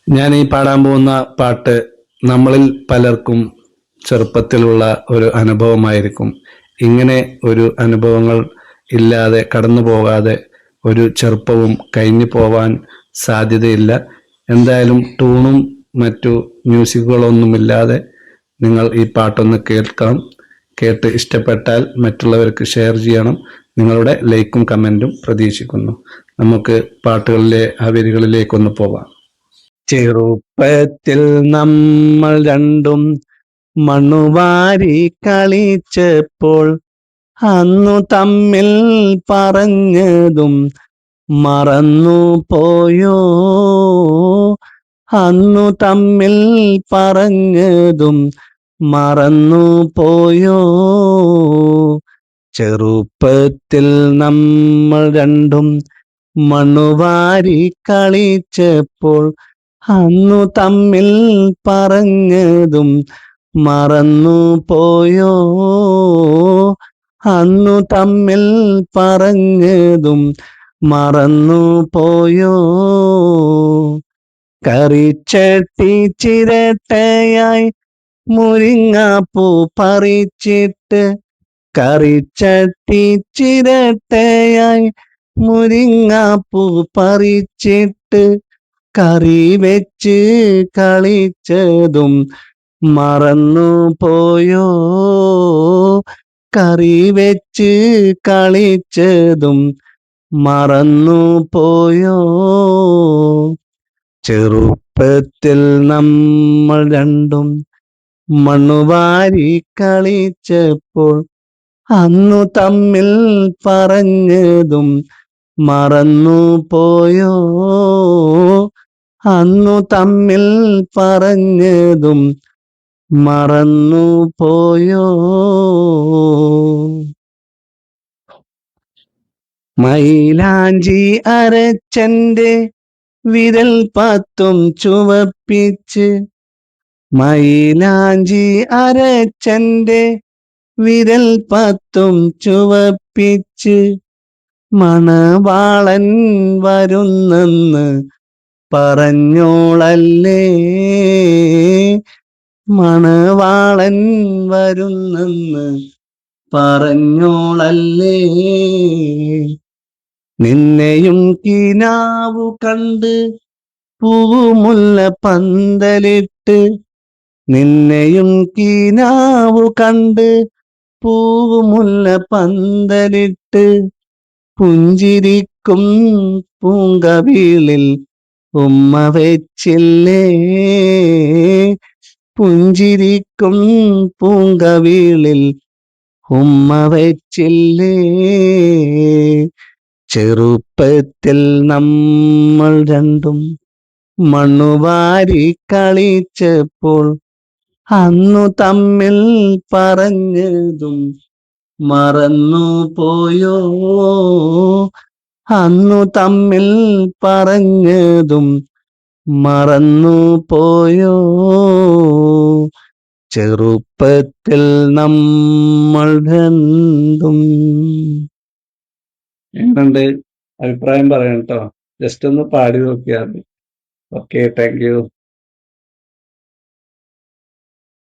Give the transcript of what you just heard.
ഞാൻ ഈ പാടാൻ പോകുന്ന പാട്ട് നമ്മളിൽ പലർക്കും ചെറുപ്പത്തിലുള്ള ഒരു അനുഭവമായിരിക്കും. ഇങ്ങനെ ഒരു അനുഭവങ്ങൾ ഇല്ലാതെ കടന്നു പോകാതെ ഒരു ചെറുപ്പവും കഴിഞ്ഞു പോവാൻ സാധ്യതയില്ല. എന്തായാലും ട്യൂണും മറ്റു മ്യൂസിക്കുകളൊന്നുമില്ലാതെ നിങ്ങൾ ഈ പാട്ടൊന്ന് കേൾക്കണം. കേട്ട് ഇഷ്ടപ്പെട്ടാൽ മറ്റുള്ളവർക്ക് ഷെയർ ചെയ്യണം. നിങ്ങളുടെ ലൈക്കും കമൻറ്റും പ്രതീക്ഷിക്കുന്നു. നമുക്ക് പാട്ടുകളിലെ ആ വരികളിലേക്കൊന്ന് പോകാം. ചെറുപ്പത്തിൽ നമ്മൾ രണ്ടും മണ്ണുവാരി കളിച്ചപ്പോൾ അന്നു തമ്മിൽ പറഞ്ഞതും മറന്നു പോയോ? അന്നു തമ്മിൽ പറഞ്ഞതും മറന്നു പോയോ? ചെറുപ്പത്തിൽ നമ്മൾ രണ്ടും മണ്ണുവാരി കളിച്ചപ്പോൾ അന്നു തമ്മിൽ പറഞ്ഞതും മറന്നു പോയോ? അന്നു തമ്മിൽ പറഞ്ഞതും മറന്നു പോയോ? കറിച്ചട്ടി ചിരട്ടയായി മുരിങ്ങാപ്പൂ പറിച്ചിട്ട്, കറിച്ചട്ടി ചിരട്ടയായി മുരിങ്ങാപ്പൂ പറിച്ചിട്ട് കറി വെച്ച് കളിച്ചതും മറന്നു പോയോ? കറി വെച്ച് കളിച്ചതും മറന്നു പോയോ? ചെറുപ്പത്തിൽ നമ്മൾ രണ്ടും മണ്ണുവാരി കളിച്ചപ്പോൾ അന്നു തമ്മിൽ പറഞ്ഞതും മറന്നു പോയോ? അന്നു തമ്മിൽ പറഞ്ഞതും മറന്നു പോയോ? മൈലാഞ്ചി അരച്ചന്റെ വിരൽ പത്തും ചുവപ്പിച്ച്, മൈലാഞ്ചി അരച്ചന്റെ വിരൽ പത്തും ചുവപ്പിച്ച് മണവാളൻ വരുന്നെന്ന് പറഞ്ഞോളല്ലേ? മണവാളൻ വരുന്നെന്ന് പറഞ്ഞോളല്ലേ? നിന്നെയും കിനാവു കണ്ട് പൂമുല്ല പന്തലിട്ട്, നിന്നെയും കിനാവു കണ്ട് പൂമുല്ല പന്തലിട്ട് പുഞ്ചിരിക്കും പൂങ്കവിളിൽ ഉമ്മ വെച്ചില്ലേ? പുഞ്ചിരിക്കും പൂങ്കവിളിൽ ഉമ്മ വെച്ചില്ലേ? ചെറുപ്പത്തിൽ നമ്മൾ രണ്ടും മണ്ണുവാരി കളിച്ചപ്പോൾ അന്നു തമ്മിൽ പറഞ്ഞതും മറന്നു പോയോ? അന്നു തമ്മിൽ പറഞ്ഞതും മറന്നു പോയോ? ചെറുപ്പത്തിൽ നമ്മൾ രണ്ടും. എങ്ങനുണ്ട്? അഭിപ്രായം പറയണം കേട്ടോ. ജസ്റ്റ് ഒന്ന് പാടി നോക്കിയാൽ മതി. Okay, thank you.